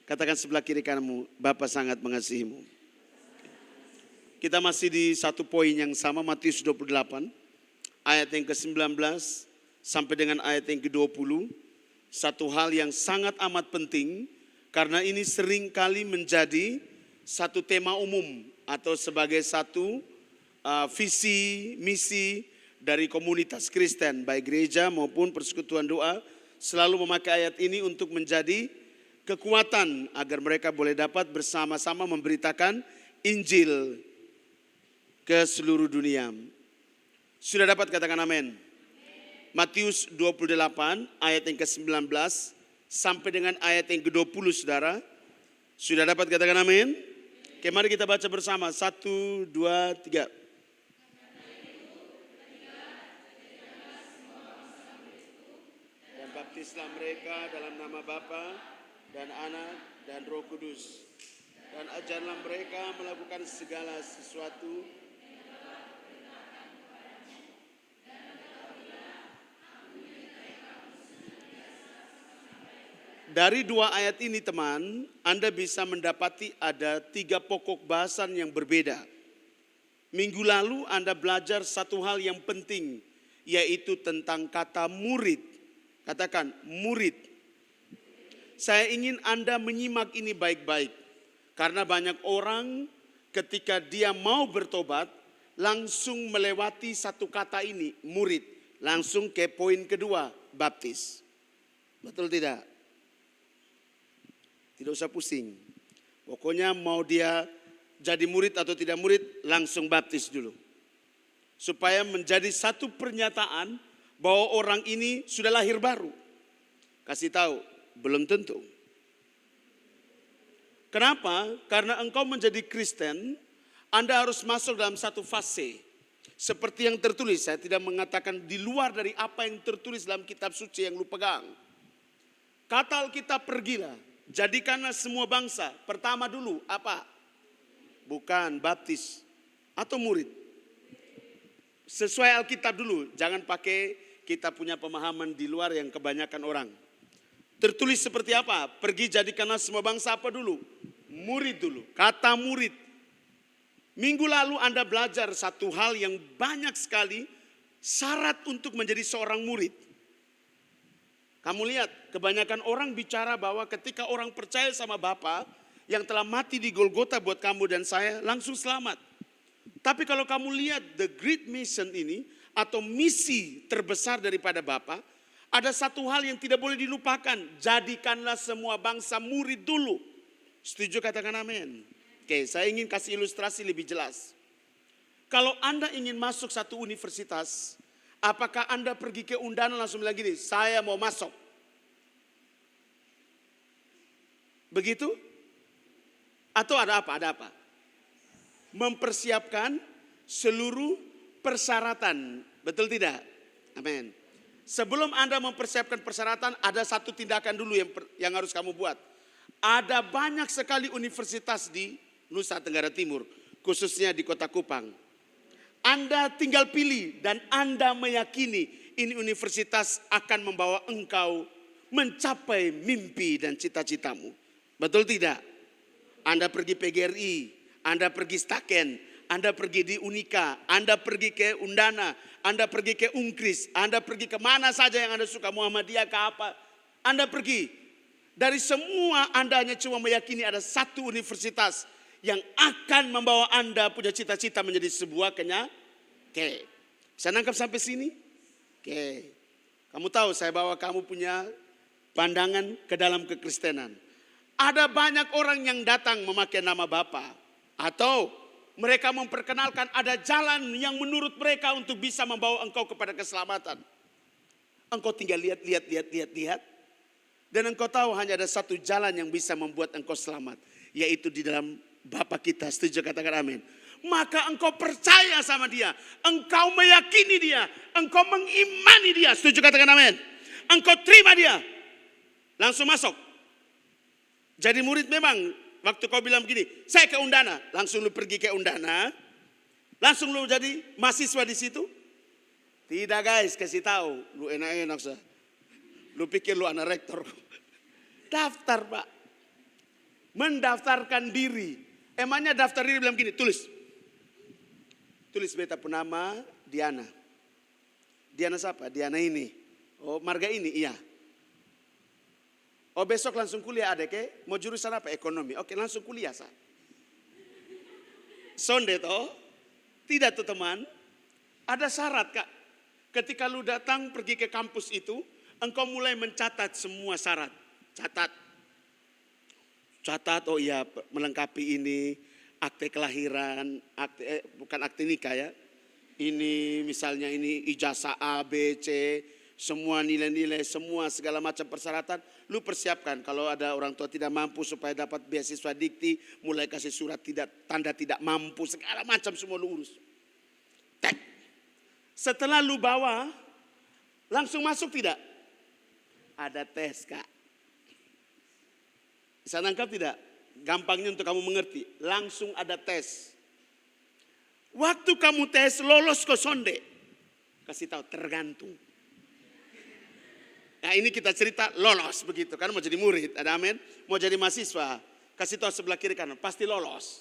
Katakan sebelah kiri kananmu, Bapa sangat mengasihimu. Kita masih di satu poin yang sama, Matius 28, ayat yang ke-19 sampai dengan ayat yang ke-20. Satu hal yang sangat amat penting, karena ini sering kali menjadi satu tema umum atau sebagai satu visi, misi dari komunitas Kristen, baik gereja maupun persekutuan doa, selalu memakai ayat ini untuk menjadi kekuatan agar mereka boleh dapat bersama-sama memberitakan Injil ke seluruh dunia. Sudah dapat katakan amin? Matius 28 ayat yang ke-19 sampai dengan ayat yang ke-20, saudara. Sudah dapat katakan amin? Oke, mari kita baca bersama. 1, 2, 3. Dan baptislah mereka dalam nama Bapa dan Anak dan Roh Kudus. Dan ajarlah mereka melakukan segala sesuatu dari dua ayat ini, teman, Anda bisa mendapati ada 3 pokok bahasan yang berbeda. Minggu lalu Anda belajar satu hal yang penting, yaitu tentang kata murid. Katakan murid. Saya ingin Anda menyimak ini baik-baik. Karena banyak orang ketika dia mau bertobat, langsung melewati satu kata ini, murid. Langsung ke poin kedua, baptis. Betul tidak? Tidak usah pusing. Pokoknya mau dia jadi murid atau tidak murid, langsung baptis dulu. Supaya menjadi satu pernyataan bahwa orang ini sudah lahir baru. Kasih tahu, belum tentu. Kenapa? Karena engkau menjadi Kristen, Anda harus masuk dalam satu fase. Seperti yang tertulis, saya tidak mengatakan di luar dari apa yang tertulis dalam kitab suci yang lu pegang. Kata Alkitab, pergilah, jadikanlah semua bangsa. Pertama dulu, apa? Bukan baptis atau murid. Sesuai Alkitab dulu, jangan pakai kita punya pemahaman di luar yang kebanyakan orang. Tertulis seperti apa? Pergi jadikanlah semua bangsa apa dulu? Murid dulu. Kata murid. Minggu lalu Anda belajar satu hal yang banyak sekali syarat untuk menjadi seorang murid. Kamu lihat, kebanyakan orang bicara bahwa ketika orang percaya sama Bapa yang telah mati di Golgota buat kamu dan saya, langsung selamat. Tapi kalau kamu lihat the great mission ini atau misi terbesar daripada Bapa, ada satu hal yang tidak boleh dilupakan. Jadikanlah semua bangsa murid dulu. Setuju katakan amin. Oke, saya ingin kasih ilustrasi lebih jelas. Kalau Anda ingin masuk satu universitas, apakah Anda pergi ke undangan langsung bilang gini, saya mau masuk? Begitu? Atau ada apa? Ada apa? Mempersiapkan seluruh persyaratan. Betul tidak? Amin. Sebelum Anda mempersiapkan persyaratan, ada satu tindakan dulu yang harus kamu buat. Ada banyak sekali universitas di Nusa Tenggara Timur, khususnya di Kota Kupang. Anda tinggal pilih dan Anda meyakini ini universitas akan membawa engkau mencapai mimpi dan cita-citamu. Betul tidak? Anda pergi PGRI, Anda pergi Staken, Anda pergi di Unika, Anda pergi ke Undana, Anda pergi ke Unkris, Anda pergi ke mana saja yang Anda suka, Muhammadiyah ke apa. Anda pergi. Dari semua Anda hanya cuma meyakini ada satu universitas yang akan membawa Anda punya cita-cita menjadi sebuah Oke. Bisa nangkap sampai sini? Oke. Kamu tahu saya bawa kamu punya pandangan ke dalam kekristenan. Ada banyak orang yang datang memakai nama Bapa. Atau mereka memperkenalkan ada jalan yang menurut mereka untuk bisa membawa engkau kepada keselamatan. Engkau tinggal lihat. Dan engkau tahu hanya ada satu jalan yang bisa membuat engkau selamat. Yaitu di dalam Bapa kita. Setuju katakan amin. Maka engkau percaya sama dia. Engkau meyakini dia. Engkau mengimani dia. Setuju katakan amin. Engkau terima dia. Langsung masuk. Jadi murid memang. Waktu kau bilang begini, saya ke Undana. Langsung lu pergi ke Undana. Langsung lu jadi mahasiswa di situ. Tidak guys, kasih tahu. Lu enak-enak sah. Lu pikir lu anak rektor. Daftar Pak. Mendaftarkan diri. Emangnya daftar diri bilang gini, tulis. Tulis beta pun nama Diana. Diana siapa? Diana ini. Oh, marga ini, iya. Oh, besok langsung kuliah adek, mau jurusan apa? Ekonomi. Oke, langsung kuliah, Sa. Sonde toh? Tidak tuh teman. Ada syarat, Kak. Ketika lu datang pergi ke kampus itu, engkau mulai mencatat semua syarat. Catat, oh iya, melengkapi ini, akte kelahiran, bukan akte nikah ya. Ini misalnya ini ijazah A, B, C, semua nilai-nilai, semua segala macam persyaratan. Lu persiapkan kalau ada orang tua tidak mampu supaya dapat beasiswa dikti, mulai kasih surat tanda tidak mampu, segala macam semua lu urus. Tek. Setelah lu bawa, langsung masuk tidak? Ada tes, Kak. Bisa nangkap tidak? Gampangnya untuk kamu mengerti. Langsung ada tes. Waktu kamu tes lolos ke sonde. Kasih tahu tergantung. Nah ini kita cerita lolos begitu. Kan mau jadi murid. Ada amin. Mau jadi mahasiswa. Kasih tahu sebelah kiri kanan. Pasti lolos.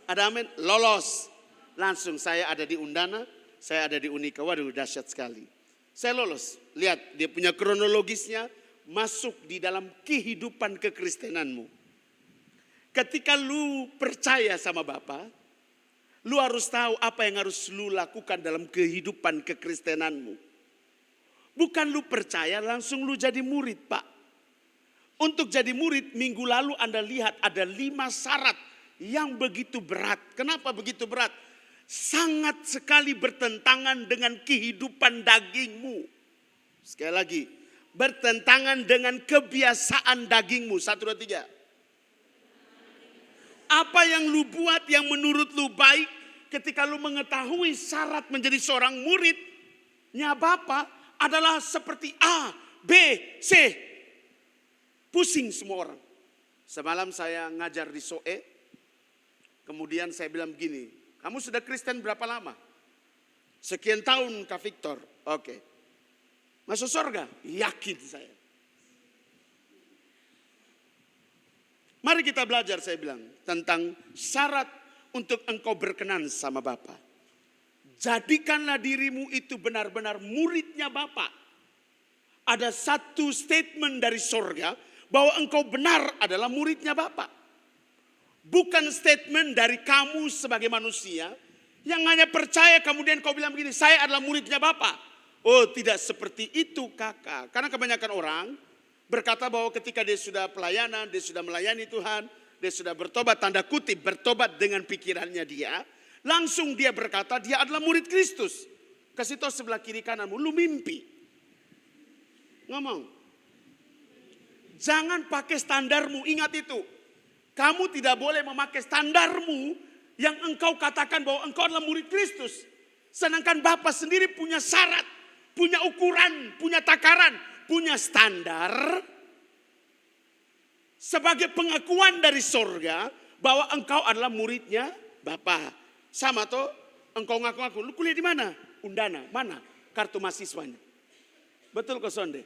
Ada amin. Lolos. Langsung saya ada di Undana. Saya ada di Unika. Waduh dahsyat sekali. Saya lolos. Lihat dia punya kronologisnya. Masuk di dalam kehidupan kekristenanmu. Ketika lu percaya sama Bapa, lu harus tahu apa yang harus lu lakukan dalam kehidupan kekristenanmu. Bukan lu percaya langsung lu jadi murid, Pak. Untuk jadi murid minggu lalu Anda lihat ada 5 syarat yang begitu berat. Kenapa begitu berat? Sangat sekali bertentangan dengan kehidupan dagingmu. Sekali lagi. Bertentangan dengan kebiasaan dagingmu. 1, 2, 3. Apa yang lu buat yang menurut lu baik. Ketika lu mengetahui syarat menjadi seorang muridnya Bapa adalah seperti A, B, C. Pusing semua orang. Semalam saya ngajar di SOE. Kemudian saya bilang begini. Kamu sudah Kristen berapa lama? Sekian tahun Kak Victor. Oke. Masuk surga? Yakin saya. Mari kita belajar saya bilang. Tentang syarat untuk engkau berkenan sama Bapa. Jadikanlah dirimu itu benar-benar muridnya Bapa. Ada satu statement dari surga. Bahwa engkau benar adalah muridnya Bapa. Bukan statement dari kamu sebagai manusia. Yang hanya percaya kemudian kau bilang begini. Saya adalah muridnya Bapa. Oh tidak seperti itu kakak. Karena kebanyakan orang berkata bahwa ketika dia sudah pelayanan, dia sudah melayani Tuhan, dia sudah bertobat, tanda kutip bertobat dengan pikirannya dia. Langsung dia berkata dia adalah murid Kristus. Kasih tahu sebelah kiri kananmu, lu mimpi. Ngomong. Jangan pakai standarmu, ingat itu. Kamu tidak boleh memakai standarmu yang engkau katakan bahwa engkau adalah murid Kristus. Sedangkan Bapa sendiri punya syarat. Punya ukuran, punya takaran, punya standar. Sebagai pengakuan dari sorga bahwa engkau adalah muridnya Bapa. Sama toh, engkau ngaku-ngaku, lu kuliah di mana? Undana, mana? Kartu mahasiswanya. Betul kok Sonde?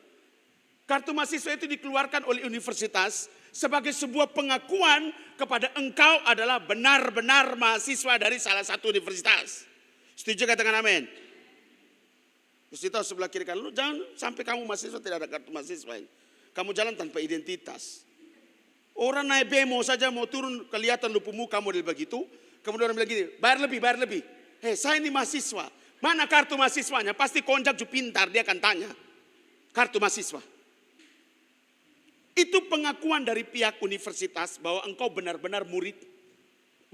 Kartu mahasiswa itu dikeluarkan oleh universitas sebagai sebuah pengakuan kepada engkau adalah benar-benar mahasiswa dari salah satu universitas. Setuju katakan amin? Terus kita sebelah kiri kan, lu jangan sampai kamu mahasiswa tidak ada kartu mahasiswa ini. Kamu jalan tanpa identitas. Orang naik bemo saja mau turun kelihatan lupu muka model begitu. Kemudian orang bilang gini, bayar lebih. Hei saya ini mahasiswa. Mana kartu mahasiswanya? Pasti konjak ju pintar dia akan tanya. Kartu mahasiswa. Itu pengakuan dari pihak universitas bahwa engkau benar-benar murid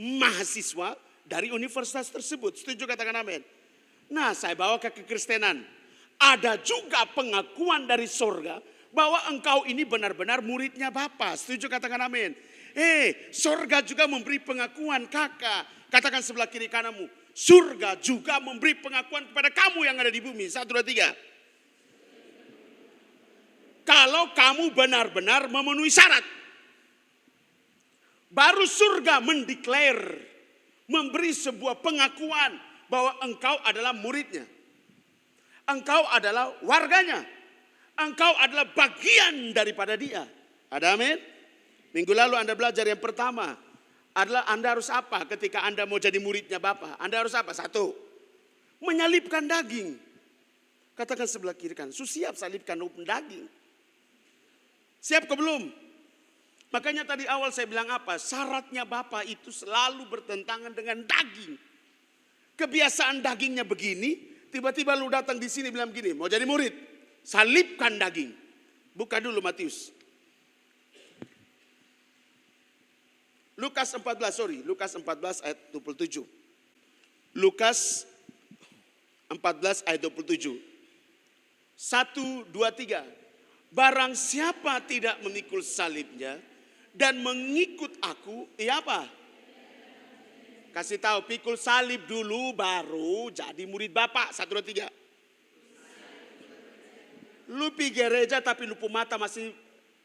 mahasiswa dari universitas tersebut. Setuju katakan amin. Nah saya bawa ke kekristenan. Ada juga pengakuan dari sorga bahwa engkau ini benar-benar muridnya Bapa. Setuju katakan amin. Sorga juga memberi pengakuan kakak. Katakan sebelah kiri kananmu. Surga juga memberi pengakuan kepada kamu yang ada di bumi. 1, 2, 3. Kalau kamu benar-benar memenuhi syarat. Baru surga mendeklar. Memberi sebuah pengakuan. Bahwa engkau adalah muridnya. Engkau adalah warganya. Engkau adalah bagian daripada dia. Ada amin? Minggu lalu Anda belajar yang pertama adalah Anda harus apa ketika Anda mau jadi muridnya Bapa? Anda harus apa? Satu, menyalibkan daging. Katakan sebelah kiri kan, siap salibkan daging. Siap ke belum? Makanya tadi awal saya bilang apa? Syaratnya Bapa itu selalu bertentangan dengan daging. Kebiasaan dagingnya begini, tiba-tiba lu datang di sini bilang begini, mau jadi murid, salibkan daging. Buka dulu Matius. Lukas 14 ayat 27. Lukas 14 ayat 27. 1, 2, 3. Barang siapa tidak memikul salibnya dan mengikut aku, iya apa? Kasih tahu, pikul salib dulu baru jadi murid Bapak. 1, 2, 3. Lu pergi gereja tapi lu mata masih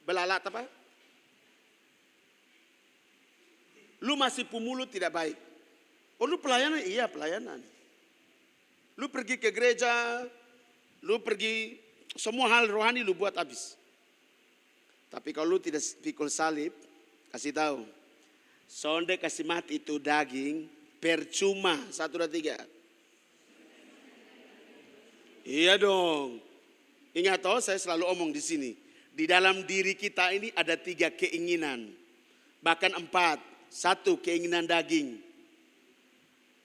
belalat apa? Lu masih pumulut tidak baik. Oh lu pelayanan? Iya pelayanan. Lu pergi ke gereja, lu pergi semua hal rohani lu buat habis. Tapi kalau lu tidak pikul salib, kasih tahu. Sonde kasih mati itu daging, percuma. 1, 2, 3. Iya dong. Ingat toh saya selalu omong di sini. Di dalam diri kita ini ada 3 keinginan. Bahkan 4. 1, keinginan daging.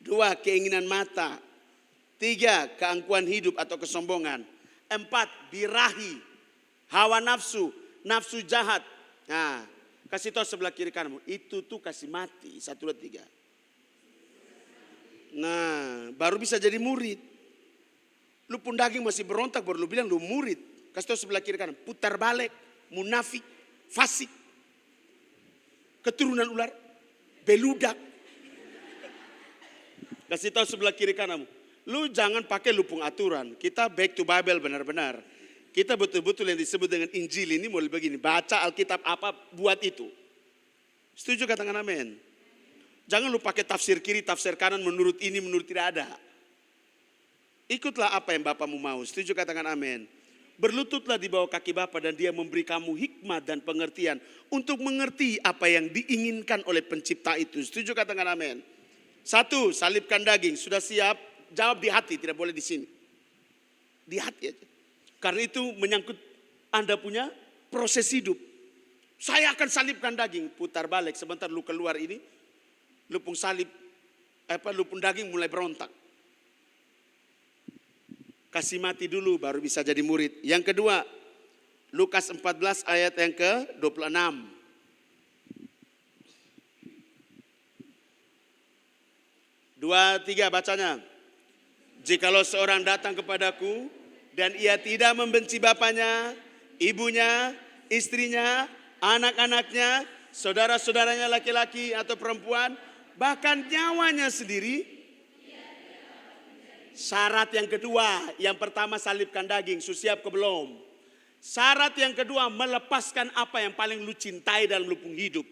2, keinginan mata. 3, keangkuhan hidup atau kesombongan. 4, birahi, hawa nafsu, nafsu jahat. Nah, kasih tahu sebelah kiri kananmu, itu tuh kasih mati. 1, 2, 3. Nah, baru bisa jadi murid. Lu pun daging masih berontak baru lu bilang lu murid. Kasih tahu sebelah kiri kanan, putar balik, munafik, fasik, keturunan ular, beludak. Kasih tahu sebelah kiri kananmu, lu jangan pakai lupung aturan. Kita back to Bible benar-benar. Kita betul-betul yang disebut dengan Injil ini mulai begini. Baca Alkitab apa, buat itu. Setuju katakan amin. Jangan lu pakai tafsir kiri, tafsir kanan, menurut ini, menurut tidak ada. Ikutlah apa yang Bapamu mau. Setuju katakan amin. Berlututlah di bawah kaki Bapa dan Dia memberi kamu hikmat dan pengertian untuk mengerti apa yang diinginkan oleh pencipta itu. Setuju katakan amin. 1, salibkan daging. Sudah siap? Jawab di hati, tidak boleh di sini. Di hati aja. Karena itu menyangkut Anda punya proses hidup. Saya akan salibkan daging. Putar balik, sebentar lu keluar ini. Lupung salib, lupung daging mulai berontak. Kasih mati dulu baru bisa jadi murid. Yang kedua, Lukas 14 ayat yang ke-26. 2, 3 bacanya. Jikalau seorang datang kepadaku dan ia tidak membenci bapaknya, ibunya, istrinya, anak-anaknya, saudara-saudaranya laki-laki atau perempuan, bahkan nyawanya sendiri. Syarat yang kedua, yang pertama salibkan daging, siap ke belum? Syarat yang kedua, melepaskan apa yang paling lu cintai dalam lupung hidup.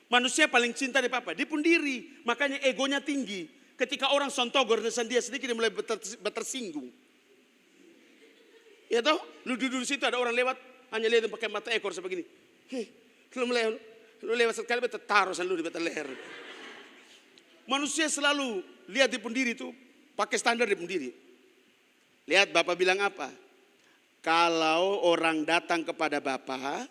Manusia paling cinta di apa? Dia pun diri, makanya egonya tinggi. Ketika orang sontogor dan dia sedikit dia mulai tersinggung. Ya toh, lu duduk di situ ada orang lewat, hanya lihat pakai mata ekor sebegini. Lu lewat sekali betul taruh lu di betul leher. Manusia selalu lihat di pun diri itu pakai standar di pun diri. Lihat Bapak bilang apa? Kalau orang datang kepada Bapa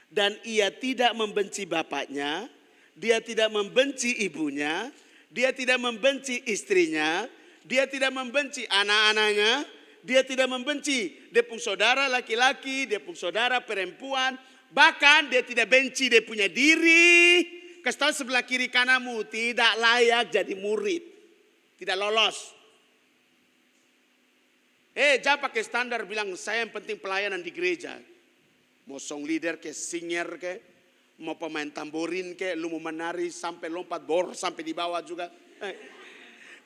dan ia tidak membenci bapaknya, dia tidak membenci ibunya, dia tidak membenci istrinya, dia tidak membenci anak-anaknya, dia tidak membenci dia pun saudara laki-laki, dia pun saudara perempuan, bahkan dia tidak benci dia punya diri. Kasih tahu sebelah kiri kananmu, tidak layak jadi murid, tidak lolos. Jangan pakai standar bilang saya yang penting pelayanan di gereja. Mau song leader ke, singer ke, mau pemain tamborin ke, lu mau menari sampai lompat bor sampai di bawah juga.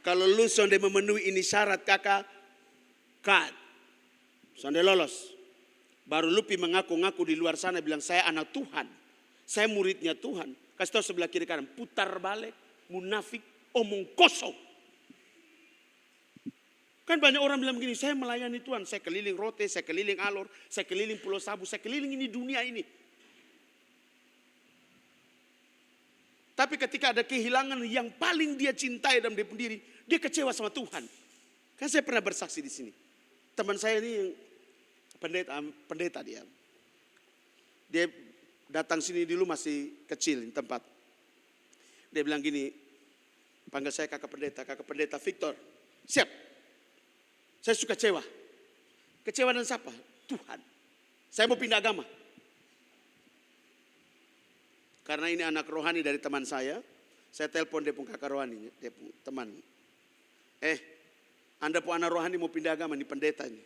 Kalau lu sudah memenuhi ini syarat kakak, cut. Sudah lolos. Baru lu mengaku-ngaku di luar sana bilang saya anak Tuhan. Saya muridnya Tuhan. Kasih tahu sebelah kiri kanan, putar balik, munafik, omong kosong. Kan banyak orang bilang begini, saya melayani Tuhan, saya keliling Rote, saya keliling Alor, saya keliling Pulau Sabu, saya keliling ini dunia ini. Tapi ketika ada kehilangan yang paling dia cintai dalam dia sendiri, dia kecewa sama Tuhan. Kan saya pernah bersaksi di sini. Teman saya ini pendeta dia. Dia datang sini dulu masih kecil tempat. Dia bilang gini, panggil saya kakak pendeta Victor. Siap. Saya suka kecewa. Kecewa dan siapa? Tuhan. Saya mau pindah agama. Karena ini anak rohani dari teman saya telepon dia pun kakak rohani, dia pun teman. Anda pun anak rohani mau pindah agama, ini pendeta ini.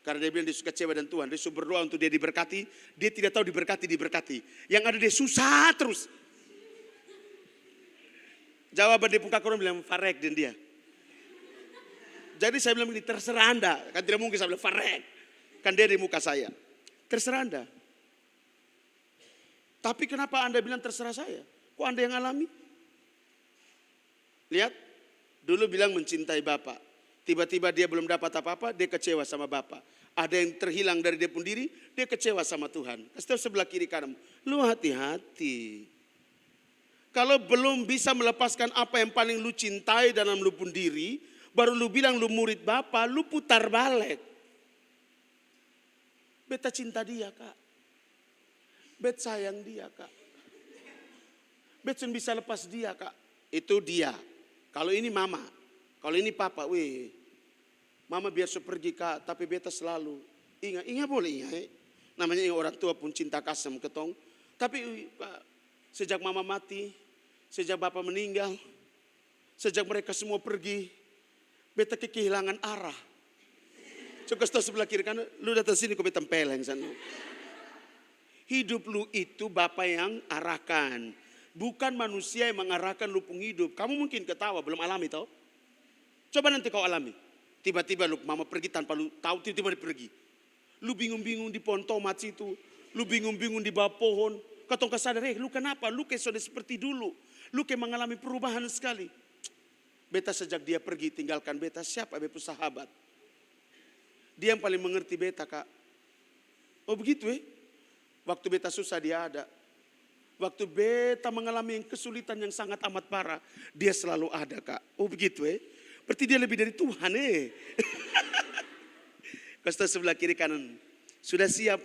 Karena dia bilang dia suka kecewa dan Tuhan, dia suka berdoa untuk dia diberkati, dia tidak tahu diberkati. Yang ada dia susah terus. Jawaban dia pun kakak rohani bilang farek dan dia. Jadi saya bilang ini terserah Anda, kan tidak mungkin saya bilang farek. Kan dia di muka saya. Terserah Anda. Tapi kenapa Anda bilang terserah saya? Kok Anda yang alami? Lihat, dulu bilang mencintai Bapak. Tiba-tiba dia belum dapat apa-apa, dia kecewa sama Bapak. Ada yang terhilang dari dia pun diri, dia kecewa sama Tuhan. Kasih tahu sebelah kiri kanan, lu hati-hati. Kalau belum bisa melepaskan apa yang paling lu cintai dalam lu pun diri, baru lu bilang lu murid Bapak, lu putar balik. Beta cinta dia, Kak. Bet sayang dia, Kak. Bet bisa lepas dia, Kak. Itu dia. Kalau ini mama, kalau ini papa, mama biar pergi, Kak, tapi beta selalu ingat boleh ingat. Namanya orang tua pun cinta kasih sama ketong. Tapi Pak, sejak mama mati, sejak bapak meninggal, sejak mereka semua pergi, beta kehilangan arah. Coba kasih tahu sebelah kiri kanan, lu datang sini kau beta tempeleng sana. Hidup lu itu Bapak yang arahkan. Bukan manusia yang mengarahkan lu pun hidup. Kamu mungkin ketawa, belum alami tau. Coba nanti kau alami. Tiba-tiba lu mama pergi tanpa lu tahu, tiba-tiba dia pergi. Lu bingung-bingung di pohon tomat situ. Lu bingung-bingung di bawah pohon. Katong kesadar, lu kenapa? Lu kayak sudah seperti dulu. Lu kayak mengalami perubahan sekali. Beta sejak dia pergi tinggalkan beta, siapa beta sahabat. Dia yang paling mengerti beta, Kak. Oh begitu Waktu beta susah dia ada. Waktu beta mengalami kesulitan yang sangat amat parah, dia selalu ada, Kak. Oh begitu Berarti dia lebih dari Tuhan Kasih sebelah kiri kanan. Sudah siap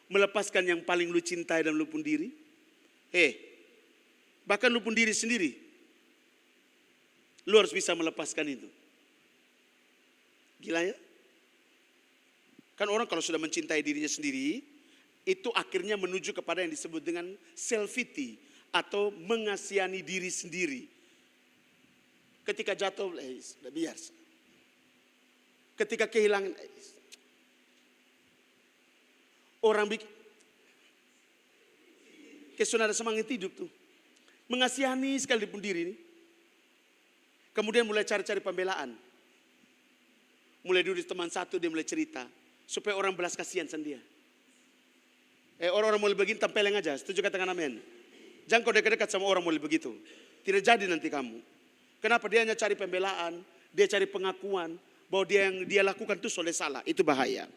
melepaskan yang paling lu cintai dan lu pun diri? Bahkan lu pun diri sendiri. Lu harus bisa melepaskan itu. Gila ya? Kan orang kalau sudah mencintai dirinya sendiri, itu akhirnya menuju kepada yang disebut dengan self-pity atau mengasihani diri sendiri. Ketika jatuh, sudah biasa. Ketika kehilangan, orang bikin, kayak sudah ada semangat hidup tuh. Mengasihani sekali pun diri ini. Kemudian mulai cari-cari pembelaan. Mulai dulu teman satu dia mulai cerita. Supaya orang belas kasihan sama dia. Orang-orang mulai begini tempeleng aja. Setuju katakan amin. Jangan kau dekat-dekat sama orang mulai begitu. Tidak jadi nanti kamu. Kenapa? Dia hanya cari pembelaan. Dia cari pengakuan. Bahwa dia yang dia lakukan itu soleh salah. Itu bahaya.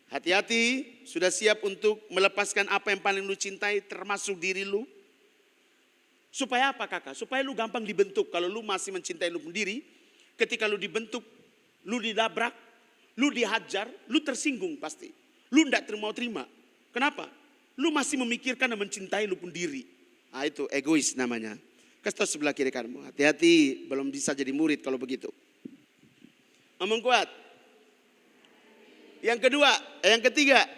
Hati-hati. Sudah siap untuk melepaskan apa yang paling lu cintai. Termasuk diri lu. Supaya apa kakak? Supaya lu gampang dibentuk. Kalau lu masih mencintai lu sendiri. Ketika lu dibentuk. Lu didabrak. Lu dihajar. Lu tersinggung pasti. Lu tidak mau terima. Kenapa? Lu masih memikirkan dan mencintai lu pun diri. Nah itu egois namanya. Kasih tahu sebelah kiri kamu. Hati-hati belum bisa jadi murid kalau begitu. Ngomong kuat. Yang kedua, yang ketiga.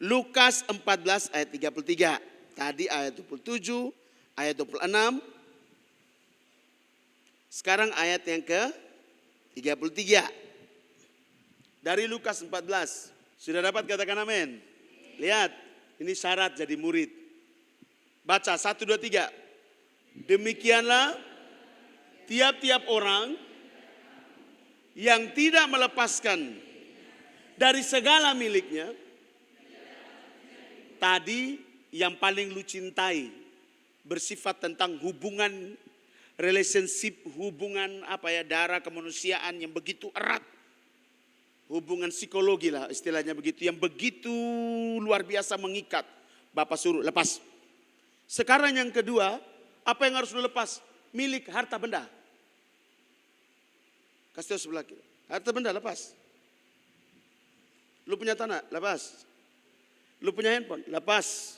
Lukas 14 ayat 33. Tadi ayat 27, ayat 26. Sekarang ayat yang ke 33. Dari Lukas 14. Sudah dapat katakan amin? Lihat, ini syarat jadi murid. Baca 1, 2, 3. Demikianlah tiap-tiap orang yang tidak melepaskan dari segala miliknya. Tadi yang paling lu cintai. Bersifat tentang hubungan, relationship, hubungan darah kemanusiaan yang begitu erat. Hubungan psikologi lah istilahnya begitu. Yang begitu luar biasa mengikat. Bapak suruh lepas. Sekarang yang kedua, apa yang harus lu lepas? Milik harta benda. Kasih tahu sebelah kiri. Harta benda lepas. Lu punya tanah, lepas. Lu punya handphone, lepas.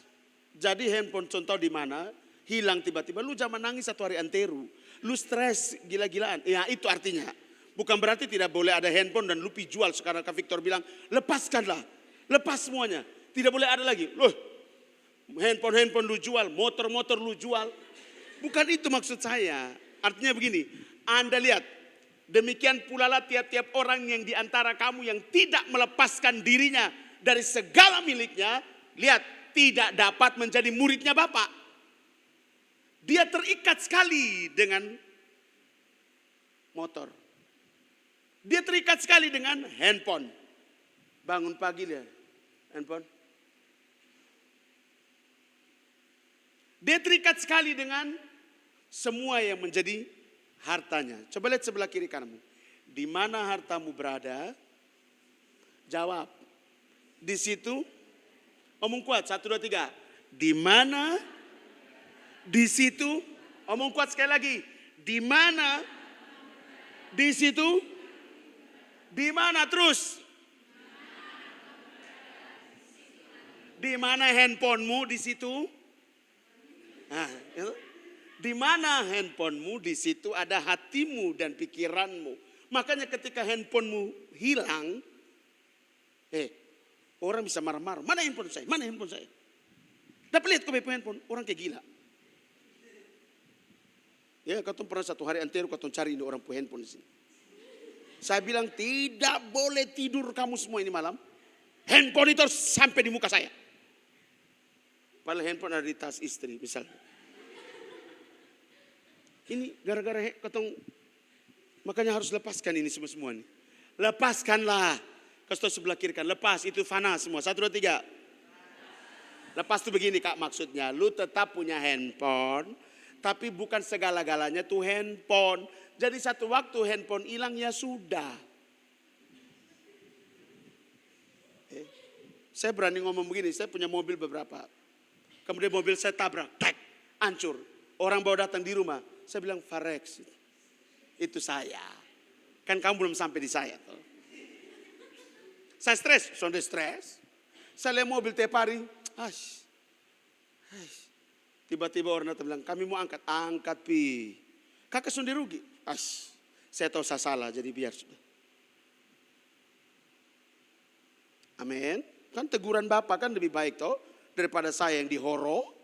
Jadi handphone contoh di mana hilang tiba-tiba, lu jangan nangis satu hari antero. Lu stres gila-gilaan. Ya itu artinya. Bukan berarti tidak boleh ada handphone dan lu jual. Sekarang Kak Victor bilang, lepaskanlah. Lepas semuanya. Tidak boleh ada lagi. Loh, handphone lu jual, motor lu jual. Bukan itu maksud saya. Artinya begini, Anda lihat. Demikian pula lah tiap-tiap orang yang di antara kamu yang tidak melepaskan dirinya dari segala miliknya. Lihat, tidak dapat menjadi muridnya Bapak. Dia terikat sekali dengan motor. Dia terikat sekali dengan handphone. Bangun pagi dia, handphone. Dia terikat sekali dengan semua yang menjadi hartanya. Coba lihat sebelah kiri kananmu. Di mana hartamu berada? Jawab. Di situ. Omong kuat, 1, 2, 3. Di mana? Di situ. Omong kuat sekali lagi. Di mana? Di situ. Di mana terus? Di mana handphonemu? Di situ. Nah, itu. Di mana handphonemu? Di situ ada hatimu dan pikiranmu. Makanya ketika handphonemu hilang, orang bisa marah-marah. Mana handphone saya? Mana handphone saya? Dapat lihat kau punya handphone, orang kayak gila. Ya, kau pernah satu hari antero kau cari ini orang punya handphone di sini. Saya bilang tidak boleh tidur kamu semua ini malam. Handphone itu harus sampai di muka saya. Padahal handphone ada di tas istri misalnya. Ini gara-gara ketong, makanya harus lepaskan ini semua nih. Lepaskanlah. Kasih sebelah kiri kan, lepas itu fana semua. 1, 2, 3. Lepas itu begini Kak maksudnya. Lu tetap punya handphone. Tapi bukan segala-galanya tuh handphone. Jadi satu waktu handphone hilang ya sudah. Saya berani ngomong begini, saya punya mobil beberapa. Kemudian mobil saya tabrak, hancur. Orang bawa datang di rumah. Saya bilang Farex, itu saya. Kan kamu belum sampai di saya. Toh. Saya stres, sudah stres. Saya lihat mobil tiap hari. Tiba-tiba orang datang bilang, kami mau angkat. Angkat pi. Kakak sudah rugi. Saya tahu saya salah, jadi biar sudah. Amin. Kan teguran Bapak kan lebih baik toh daripada saya yang dihoro.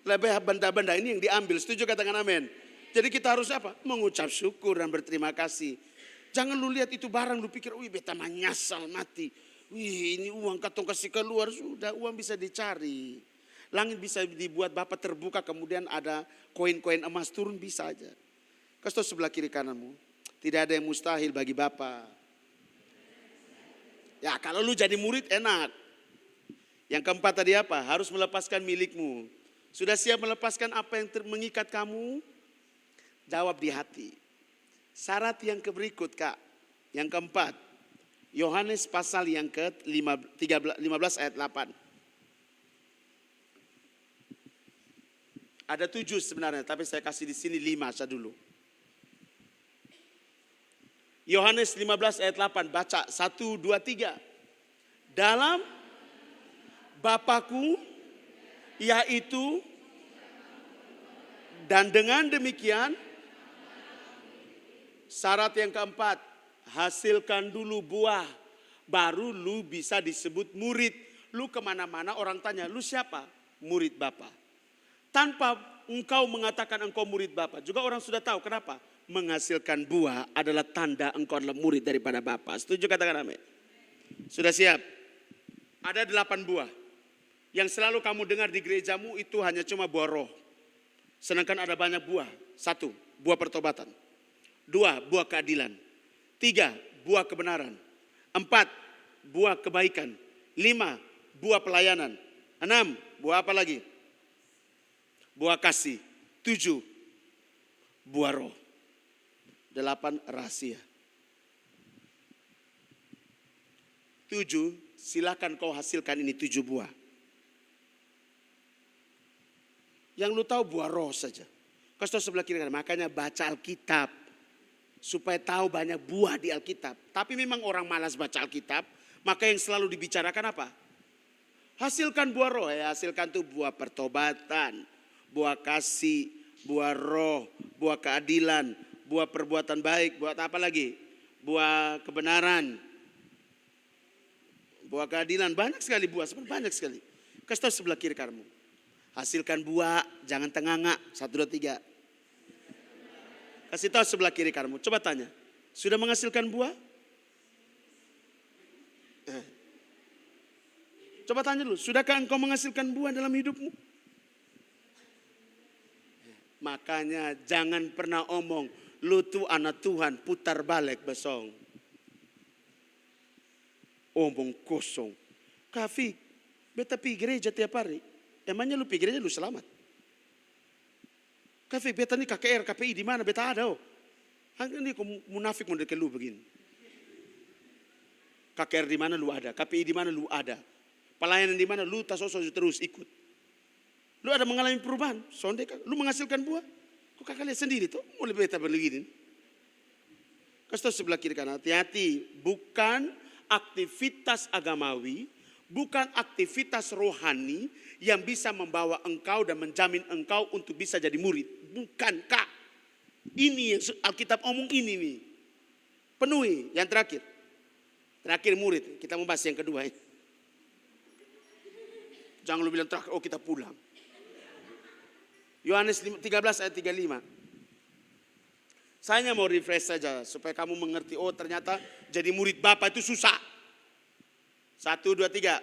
Lebih benda-benda ini yang diambil. Setuju katakan amin. Jadi kita harus apa? Mengucap syukur dan berterima kasih. Jangan lu lihat itu barang lu pikir, wih beta menyesal mati. Wih ini uang katong kasih keluar sudah uang bisa dicari. Langit bisa dibuat Bapak terbuka kemudian ada koin-koin emas turun bisa aja. Kasih sebelah kiri kananmu. Tidak ada yang mustahil bagi Bapak. Ya kalau lu jadi murid enak. Yang keempat tadi apa? Harus melepaskan milikmu. Sudah siap melepaskan apa yang mengikat kamu? Jawab di hati. Syarat yang berikut Kak. Yang keempat. Yohanes pasal yang ke-15 ayat 8. Ada 7 sebenarnya, tapi saya kasih di sini 5 saja dulu. Yohanes 15 ayat 8, baca 1, 2, 3. Dalam Bapakku, yaitu, dan dengan demikian, syarat yang keempat, hasilkan dulu buah, baru lu bisa disebut murid. Lu kemana-mana orang tanya, lu siapa? Murid Bapa. Tanpa engkau mengatakan engkau murid Bapa, juga orang sudah tahu kenapa? Menghasilkan buah adalah tanda engkau adalah murid daripada Bapa. Setuju katakan amin? Sudah siap? Ada 8 buah. Yang selalu kamu dengar di gerejamu itu hanya cuma buah roh. Sedangkan ada banyak buah. 1, buah pertobatan. 2, buah keadilan. 3, buah kebenaran. 4, buah kebaikan. 5, buah pelayanan. 6, buah apa lagi? Buah kasih. 7, buah roh. 8, rahasia. 7, silakan kau hasilkan ini 7 buah. Yang lu tahu buah roh saja. Kasih tahu sebelah kiri kanan. Makanya baca Alkitab. Supaya tahu banyak buah di Alkitab. Tapi memang orang malas baca Alkitab. Maka yang selalu dibicarakan apa? Hasilkan buah roh. Ya, hasilkan tuh buah pertobatan. Buah kasih. Buah roh. Buah keadilan. Buah perbuatan baik. Buat apa lagi? Buah kebenaran. Buah keadilan. Banyak sekali buah. Sebenarnya banyak sekali. Kasih tahu sebelah kiri kamu. Hasilkan buah. Jangan tenganga. 1, 2, 3. Kasih tahu sebelah kiri kamu. Coba tanya. Sudah menghasilkan buah? Coba tanya dulu. Sudahkah engkau menghasilkan buah dalam hidupmu? Makanya jangan pernah omong. Lu tuh anak Tuhan. Putar balik besong. Omong kosong. Kafi. Beta pergi gereja tiap hari. Emangnya lu pergi gereja lu selamat? Kafe beta nih KKR, KPI di mana beta ada oh. Ini kok munafik mau dekat lu begini. KKR di mana lu ada, KPI di mana lu ada. Pelayanan di mana lu tak sosok terus ikut. Lu ada mengalami perubahan, sonde kan? Lu menghasilkan buah. Kok kakak lihat sendiri tuh, mulai beta begini. Kasih tahu sebelah kiri kanan, hati-hati. Bukan aktivitas agamawi, bukan aktivitas rohani yang bisa membawa engkau dan menjamin engkau untuk bisa jadi murid. Bukan kak. Ini yang Alkitab omong ini nih. Penuhi. Yang terakhir. Terakhir murid. Kita membahas yang kedua. Jangan lu bilang terakhir, oh kita pulang. Yohanes 13 ayat 35. Saya mau refresh saja supaya kamu mengerti. Oh ternyata jadi murid Bapa itu susah. 1, 2, 3.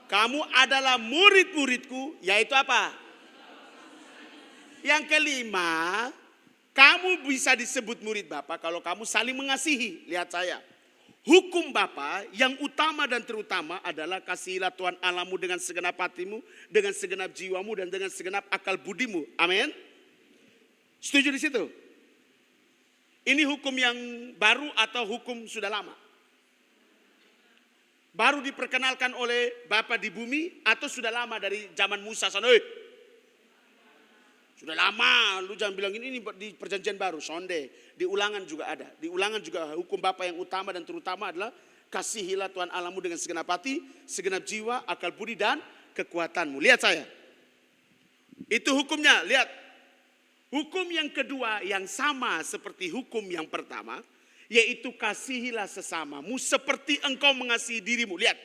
Kamu adalah murid-muridku, yaitu apa? Yang kelima, kamu bisa disebut murid Bapa kalau kamu saling mengasihi. Lihat saya. Hukum Bapa yang utama dan terutama adalah kasihilah Tuhan Allahmu dengan segenap hatimu, dengan segenap jiwamu, dan dengan segenap akal budimu. Amin. Setuju di situ? Ini hukum yang baru atau hukum sudah lama? Baru diperkenalkan oleh Bapa di bumi atau sudah lama dari zaman Musa sana? Sudah lama, lu jangan bilang ini di perjanjian baru, sonde. Di ulangan juga ada. Di ulangan juga hukum Bapa yang utama dan terutama adalah kasihilah Tuhan Allahmu dengan segenap hati, segenap jiwa, akal budi dan kekuatanmu. Lihat saya. Itu hukumnya, lihat. Hukum yang kedua yang sama seperti hukum yang pertama, yaitu kasihilah sesamamu seperti engkau mengasihi dirimu. Lihat.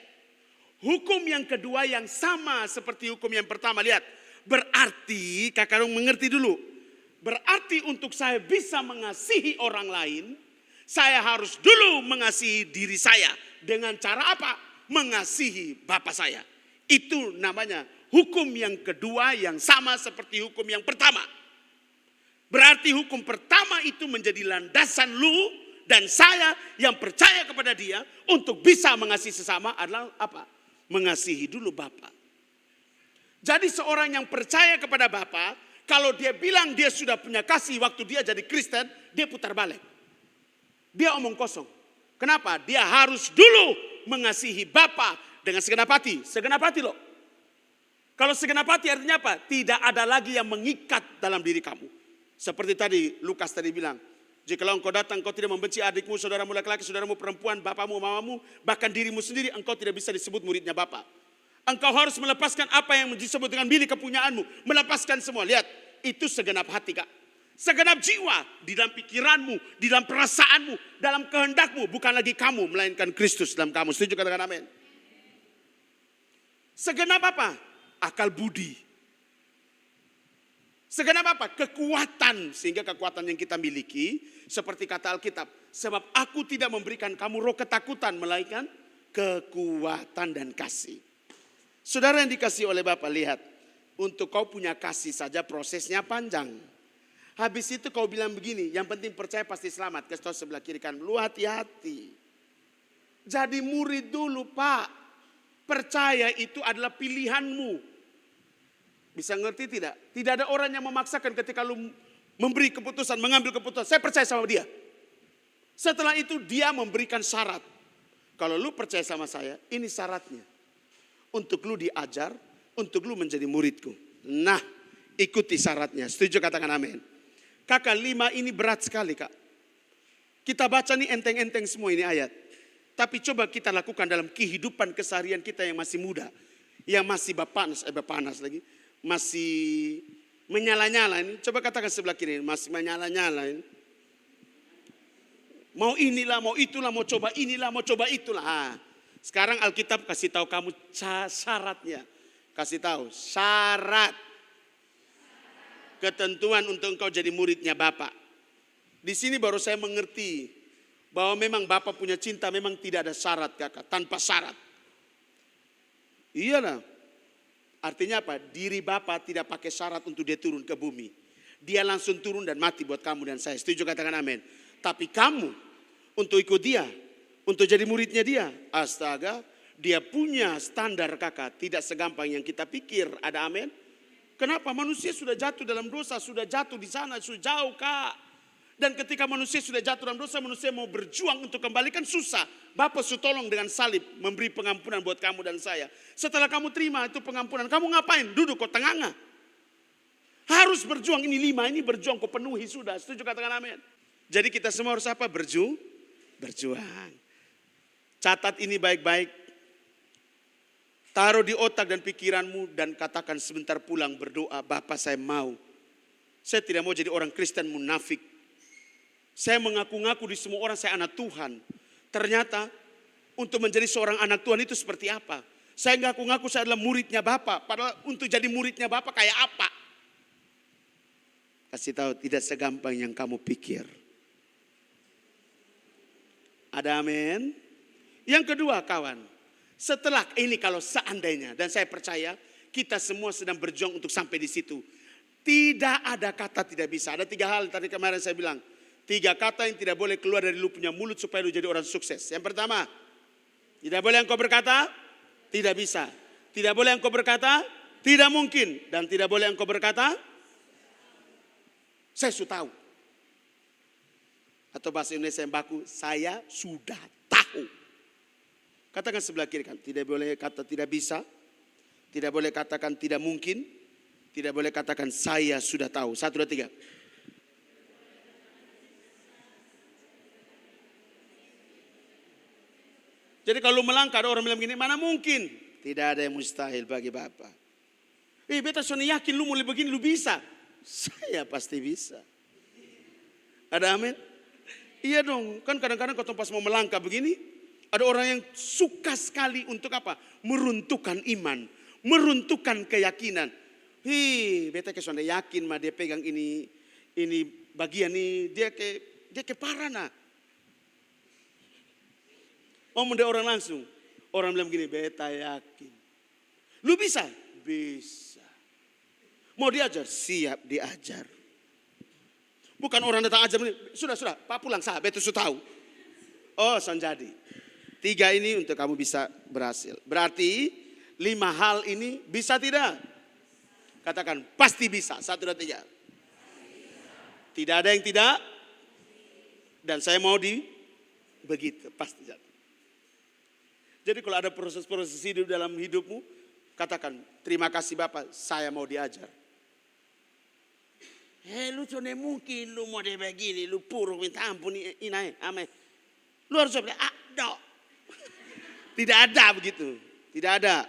Hukum yang kedua yang sama seperti hukum yang pertama. Lihat. Berarti, kakak dong mengerti dulu. Berarti untuk saya bisa mengasihi orang lain, saya harus dulu mengasihi diri saya. Dengan cara apa? Mengasihi Bapa saya. Itu namanya hukum yang kedua yang sama seperti hukum yang pertama. Berarti hukum pertama itu menjadi landasan lu dan saya yang percaya kepada dia untuk bisa mengasihi sesama adalah apa? Mengasihi dulu Bapa. Jadi seorang yang percaya kepada Bapa, kalau dia bilang dia sudah punya kasih waktu dia jadi Kristen, dia putar balik. Dia omong kosong. Kenapa? Dia harus dulu mengasihi Bapa dengan segenap hati. Segenap hati loh. Kalau segenap hati artinya apa? Tidak ada lagi yang mengikat dalam diri kamu. Seperti tadi Lukas tadi bilang, jikalau engkau datang, engkau tidak membenci adikmu, saudaramu laki-laki, saudaramu perempuan, bapamu, mamamu, bahkan dirimu sendiri, engkau tidak bisa disebut muridnya Bapa. Engkau harus melepaskan apa yang disebut dengan milik kepunyaanmu. Melepaskan semua. Lihat, itu segenap hati kak. Segenap jiwa di dalam pikiranmu, di dalam perasaanmu, dalam kehendakmu. Bukan lagi kamu, melainkan Kristus dalam kamu. Setuju katakan amin. Segenap apa? Akal budi. Segenap apa? Kekuatan. Sehingga kekuatan yang kita miliki, seperti kata Alkitab. Sebab aku tidak memberikan kamu roh ketakutan, melainkan kekuatan dan kasih. Saudara yang dikasih oleh Bapa, lihat. Untuk kau punya kasih saja prosesnya panjang. Habis itu kau bilang begini, yang penting percaya pasti selamat. Kasih tahu sebelah kiri kan, lu hati-hati. Jadi murid dulu Pak. Percaya itu adalah pilihanmu. Bisa ngerti tidak? Tidak ada orang yang memaksakan ketika lu memberi keputusan, mengambil keputusan. Saya percaya sama dia. Setelah itu dia memberikan syarat. Kalau lu percaya sama saya, ini syaratnya. untuk lu diajar, untuk lu menjadi muridku. Nah, ikuti syaratnya. Setuju, katakan amin. Kakak, 5 ini berat sekali, Kak. Kita baca nih enteng-enteng semua ini ayat. Tapi coba kita lakukan dalam kehidupan keseharian kita yang masih muda. Yang masih bapanas lagi. Masih menyala-nyala ini. Coba katakan sebelah kiri, masih menyala-nyala ini. Mau inilah, mau itulah, mau coba inilah, mau coba itulah. Sekarang Alkitab kasih tahu kamu syaratnya. Kasih tahu syarat. Ketentuan untuk engkau jadi muridnya Bapa. Di sini baru saya mengerti bahwa memang Bapa punya cinta memang tidak ada syarat, Kakak, tanpa syarat. Iyalah. Artinya apa? Diri Bapa tidak pakai syarat untuk dia turun ke bumi. Dia langsung turun dan mati buat kamu dan saya. Setuju, katakan amin. Tapi kamu untuk ikut dia, untuk jadi muridnya dia, astaga, dia punya standar, Kakak, tidak segampang yang kita pikir. Ada amin? Kenapa? Manusia sudah jatuh dalam dosa, sudah jatuh di sana, sudah jauh, Kak. Dan ketika manusia sudah jatuh dalam dosa, manusia mau berjuang untuk kembalikan susah. Bapa sudah tolong dengan salib, memberi pengampunan buat kamu dan saya. Setelah kamu terima itu pengampunan, kamu ngapain? Duduk kok tengah-tengah. Harus berjuang, ini 5, ini berjuang kok penuhi sudah. Setuju, katakan amin. Jadi kita semua harus apa? Berjuang. Catat ini baik-baik. Taruh di otak dan pikiranmu dan katakan sebentar pulang berdoa, Bapa saya mau. Saya tidak mau jadi orang Kristen munafik. Saya mengaku-ngaku di semua orang saya anak Tuhan. Ternyata untuk menjadi seorang anak Tuhan itu seperti apa? Saya ngaku-ngaku saya adalah muridnya Bapa. Padahal untuk jadi muridnya Bapa kayak apa? Kasih tahu tidak segampang yang kamu pikir. Ada amin? Yang kedua, kawan. Setelah ini kalau seandainya, dan saya percaya kita semua sedang berjuang untuk sampai di situ. Tidak ada kata tidak bisa. Ada 3 hal tadi kemarin saya bilang. 3 kata yang tidak boleh keluar dari lu punya mulut supaya lu jadi orang sukses. Yang pertama, tidak boleh engkau berkata, tidak bisa. Tidak boleh engkau berkata, tidak mungkin. Dan tidak boleh engkau berkata, saya sudah tahu. Atau bahasa Indonesia yang baku, saya sudah tahu. Katakan sebelah kiri kan, tidak boleh kata tidak bisa, tidak boleh katakan tidak mungkin, tidak boleh katakan saya sudah tahu. 1, 2, 3. Jadi kalau melangkah ada orang bilang begini, mana mungkin? Tidak ada yang mustahil bagi Bapa. Beta soalnya yakin lu mulai begini lu bisa. Saya pasti bisa. Ada amin? Iya dong, kan kadang-kadang kalau pas mau melangkah begini, ada orang yang suka sekali untuk apa? Meruntuhkan iman, meruntuhkan keyakinan. Beta kesana yakin mah dia pegang ini bagian ini dia ke parah nah. Dia orang langsung. Orang bilang begini, beta yakin. Lu bisa? Bisa. Mau diajar? Siap diajar. Bukan orang datang ajar, sudah, Pak pulang sah, beta sudah tahu. Oh, jadi. 3 ini untuk kamu bisa berhasil. Berarti 5 hal ini bisa tidak? Katakan pasti bisa. 1, 2, 3. Tidak ada yang tidak. Dan saya mau begitu. Pasti jadi. Jadi kalau ada proses-proses hidup dalam hidupmu, katakan terima kasih Bapak, saya mau diajar. Lu cuma mungkin lu mau dia begini, lu puru minta ampun inai, ame. Lu harus bilang, no. Tidak ada begitu. Tidak ada.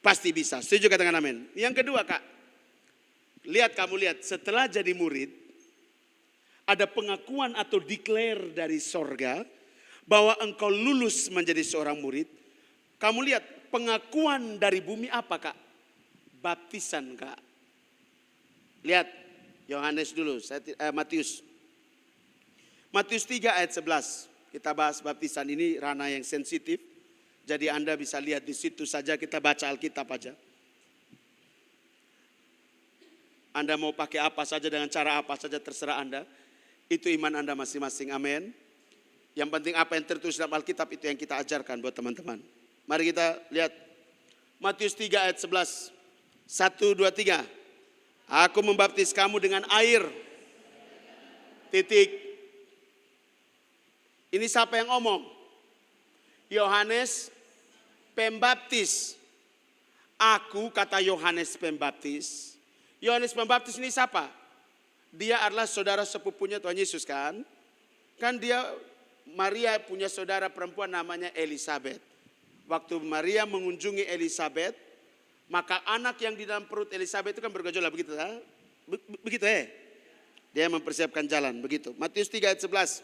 Pasti bisa. Setuju, katakan amin. Yang kedua, Kak. Kamu lihat. Setelah jadi murid. Ada pengakuan atau declare dari sorga. Bahwa engkau lulus menjadi seorang murid. Kamu lihat. Pengakuan dari bumi apa, Kak? Baptisan, Kak. Lihat. Yohanes dulu. Matius. Matius 3 ayat 11. Kita bahas baptisan ini ranah yang sensitif. Jadi Anda bisa lihat di situ saja, kita baca Alkitab aja. Anda mau pakai apa saja dengan cara apa saja terserah Anda. Itu iman Anda masing-masing, amin. Yang penting apa yang tertulis dalam Alkitab itu yang kita ajarkan buat teman-teman. Mari kita lihat Matius 3 ayat 11. 1, 2, 3. Aku membaptis kamu dengan air. Titik. Ini siapa yang ngomong? Yohanes Pembaptis. Aku, kata Yohanes Pembaptis. Yohanes Pembaptis ini siapa? Dia adalah saudara sepupunya Tuhan Yesus kan? Kan dia, Maria punya saudara perempuan namanya Elisabet. Waktu Maria mengunjungi Elisabet, maka anak yang di dalam perut Elisabet itu kan bergejolak, begitu ya? Begitu ya? Dia mempersiapkan jalan, begitu. Matius 3 ayat 11.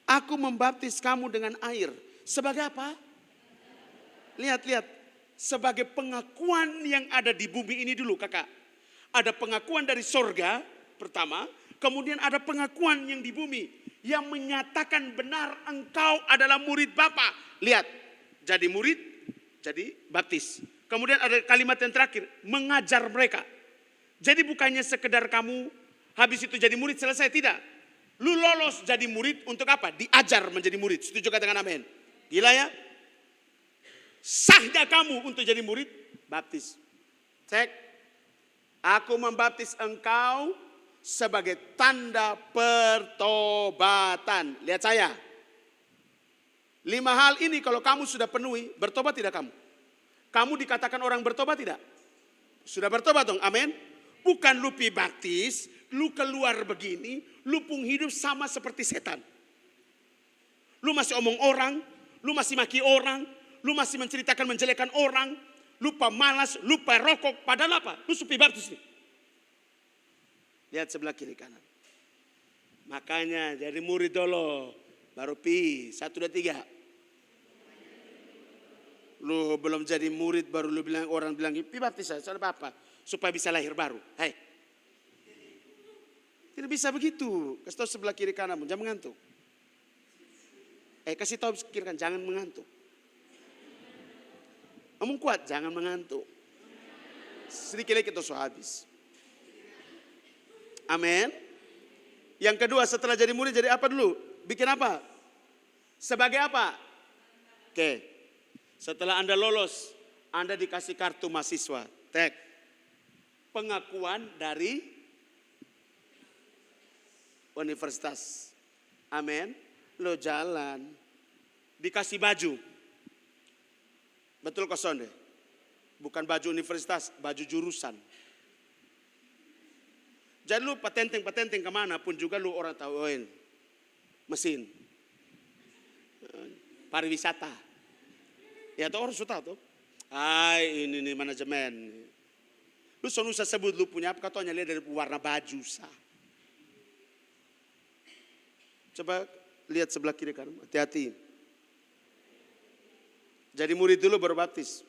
Aku membaptis kamu dengan air. Sebagai apa? Lihat. Sebagai pengakuan yang ada di bumi ini dulu kakak. Ada pengakuan dari sorga pertama. Kemudian ada pengakuan yang di bumi. Yang menyatakan benar engkau adalah murid Bapa. Lihat. Jadi murid, jadi baptis. Kemudian ada kalimat yang terakhir. Mengajar mereka. Jadi bukannya sekedar kamu habis itu jadi murid selesai, tidak. Lu lolos jadi murid untuk apa? Diajar menjadi murid. Setuju katakan amin. Gila ya? Sahnya kamu untuk jadi murid, baptis. Cek. Aku membaptis engkau sebagai tanda pertobatan. Lihat saya. 5 hal ini kalau kamu sudah penuhi, bertobat tidak kamu? Kamu dikatakan orang bertobat tidak? Sudah bertobat dong, amin. Bukan lu pi baptis, lu keluar begini, lu pun hidup sama seperti setan. Lu masih omong orang, lu masih maki orang, lu masih menceritakan menjelekan orang, lupa malas, lupa rokok, padahal apa? Lu supi baptis nih. Lihat sebelah kiri kanan. Makanya jadi murid dulu, baru pi 1, 2, 3. Lu belum jadi murid baru lu bilang, orang bilang pi baptis saya, soal apa? Supaya bisa lahir baru. Hai. Tidak bisa begitu. Kasih tahu sebelah kiri kananmu, jangan mengantuk. Kasih tahu kiri kanan, jangan mengantuk. Omong kuat, jangan mengantuk. Sedikit lagi kita sudah habis. Amin. Yang kedua, setelah jadi murid jadi apa dulu? Bikin apa? Sebagai apa? Oke. Setelah Anda lolos, Anda dikasih kartu mahasiswa. Tek. Pengakuan dari universitas. Amin. Lo jalan. Dikasih baju. Betul kosong deh. Bukan baju universitas, baju jurusan. Jadi lu patenting kemana pun juga lu orang tahu, mesin. Pariwisata. Ya tuh orang suka tuh. Ini manajemen. Lu selalu usah sebut lu punya apa, katanya lihat dari warna baju sah. Coba lihat sebelah kiri kan, hati-hati. Jadi murid dulu baru baptis.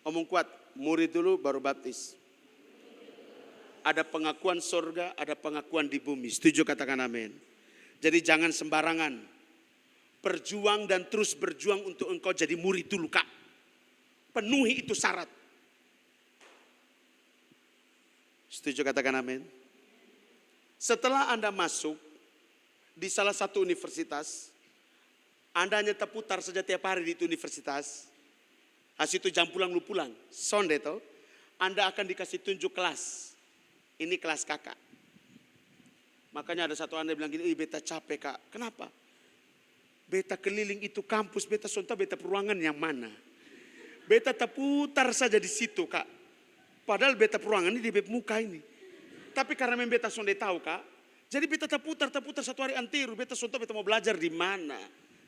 Omong kuat, murid dulu baru baptis. Ada pengakuan surga, ada pengakuan di bumi. Setuju katakan amin. Jadi jangan sembarangan. Berjuang dan terus berjuang untuk engkau jadi murid dulu kak. Penuhi itu syarat. Setuju katakan amin. Setelah Anda masuk di salah satu universitas, Anda hanya terputar saja tiap hari di itu universitas. Hasil itu jam pulang lu pulang. Sonde toh. Anda akan dikasih tunjuk kelas. Ini kelas kakak. Makanya ada satu Anda bilang gini, beta capek kak. Kenapa? Beta keliling itu kampus, beta sonta, beta peruangan yang mana? Beta terputar saja di situ kak. Padahal beta peruangan ini di muka ini. Tapi karena memang beta sonde tahu kak. Jadi beta terputar satu hari antiru. Beta sonta, beta mau belajar di mana?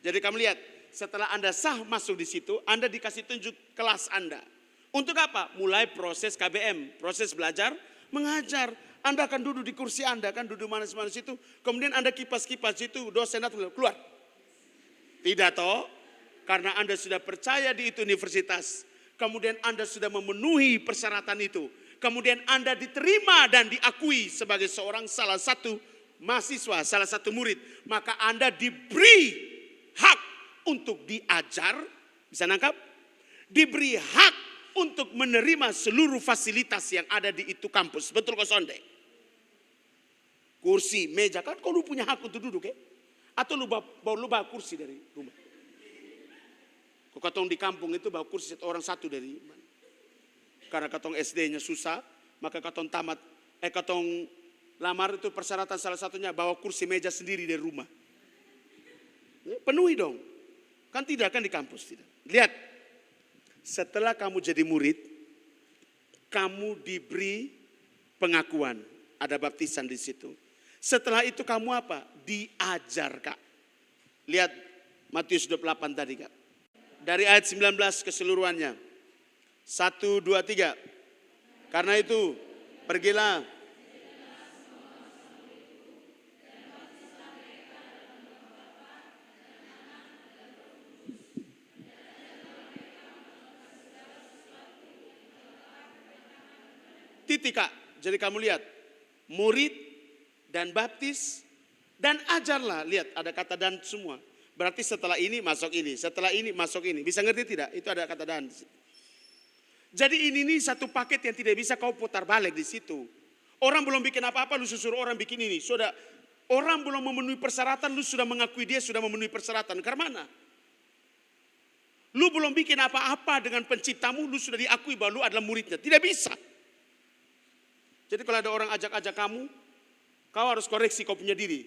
Jadi kamu lihat, setelah Anda sah masuk di situ, Anda dikasih tunjuk kelas Anda. Untuk apa? Mulai proses KBM, proses belajar, mengajar. Anda akan duduk di kursi Anda, kan duduk mana-mana situ. Kemudian Anda kipas-kipas situ, dosen datang keluar. Tidak toh, karena Anda sudah percaya di itu universitas. Kemudian Anda sudah memenuhi persyaratan itu. Kemudian Anda diterima dan diakui sebagai seorang salah satu mahasiswa, salah satu murid. Maka Anda diberi hak untuk diajar, bisa nangkap? Diberi hak untuk menerima seluruh fasilitas yang ada di itu kampus. Betul kok sonde? Kursi, meja, kan kau lu punya hak untuk duduk ya? Atau lu bawa kursi dari rumah? Kau katong di kampung itu bawa kursi orang satu dari mana? Karena katong SD-nya susah, maka katong tamat, katong lamar itu persyaratan salah satunya bawa kursi meja sendiri dari rumah. Penuhi dong. Kan tidak kan di kampus tidak. Lihat. Setelah kamu jadi murid, kamu diberi pengakuan. Ada baptisan di situ. Setelah itu kamu apa? Diajar, Kak. Lihat Matius 28 tadi, Kak. Dari ayat 19 keseluruhannya. 1, 2, 3. Karena itu, pergilah. Titik, Kak. Jadi kamu lihat, murid dan baptis dan ajarlah. Lihat, ada kata dan semua. Berarti setelah ini masuk ini, setelah ini masuk ini. Bisa ngerti tidak? Itu ada kata dan. Jadi ini satu paket yang tidak bisa kau putar balik di situ. Orang belum bikin apa-apa, lu suruh orang bikin ini. Sudah, orang belum memenuhi persyaratan, lu sudah mengakui dia sudah memenuhi persyaratan. Karena mana? Lu belum bikin apa-apa dengan penciptamu, lu sudah diakui bahwa lu adalah muridnya. Tidak bisa. Jadi kalau ada orang ajak-ajak kamu, kau harus koreksi kau punya diri.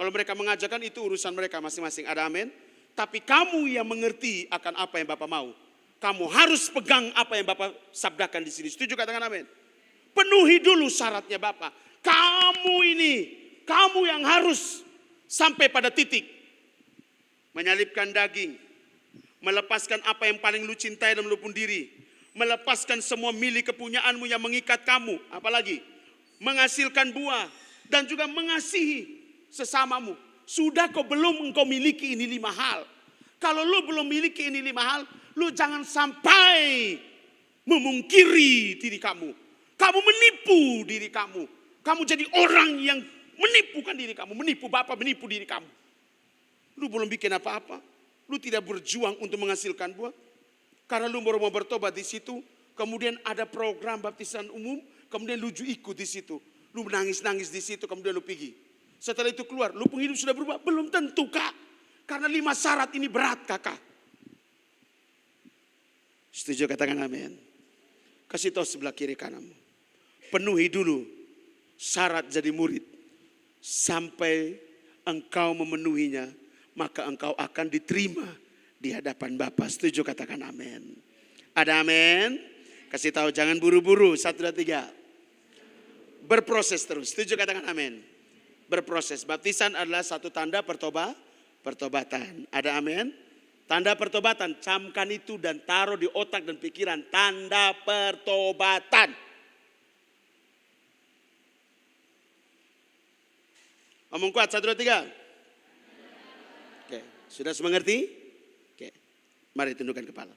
Kalau mereka mengajarkan itu urusan mereka masing-masing. Ada amin? Tapi kamu yang mengerti akan apa yang Bapak mau. Kamu harus pegang apa yang Bapak sabdakan di sini. Setuju, katakan amin? Penuhi dulu syaratnya Bapak. Kamu yang harus sampai pada titik. Menyalipkan daging. Melepaskan apa yang paling lu cintai dalam lu pun diri. Melepaskan semua milik kepunyaanmu yang mengikat kamu. Apalagi menghasilkan buah. Dan juga mengasihi sesamamu. Sudah kau belum engkau miliki ini 5 hal. Kalau lu belum miliki ini 5 hal, lu jangan sampai memungkiri diri kamu. Kamu menipu diri kamu. Kamu jadi orang yang menipukan diri kamu. Menipu Bapak, menipu diri kamu. Lu belum bikin apa-apa. Lu tidak berjuang untuk menghasilkan buah. Karena lu baru mau bertobat di situ, kemudian ada program baptisan umum, kemudian lu ikut di situ. Lu nangis-nangis di situ, kemudian lu pergi. Setelah itu keluar, lu penghidup sudah berubah? Belum tentu, Kak. Karena 5 syarat ini berat, Kakak. Setuju, katakan amin. Kasih tahu sebelah kiri kananmu. Penuhi dulu syarat jadi murid. Sampai engkau memenuhinya, maka engkau akan diterima di hadapan Bapa. Setuju, katakan amin. Ada amin? Kasih tahu jangan buru-buru. 1, 2, 3. Berproses terus. Setuju, katakan amin. Berproses. Baptisan adalah satu tanda pertobatan. Ada amin? Tanda pertobatan. Camkan itu dan taruh di otak dan pikiran. Tanda pertobatan. Ngomong kuat. 1, 2, 3. Oke. Sudah mengerti? Mari tundukkan kepala.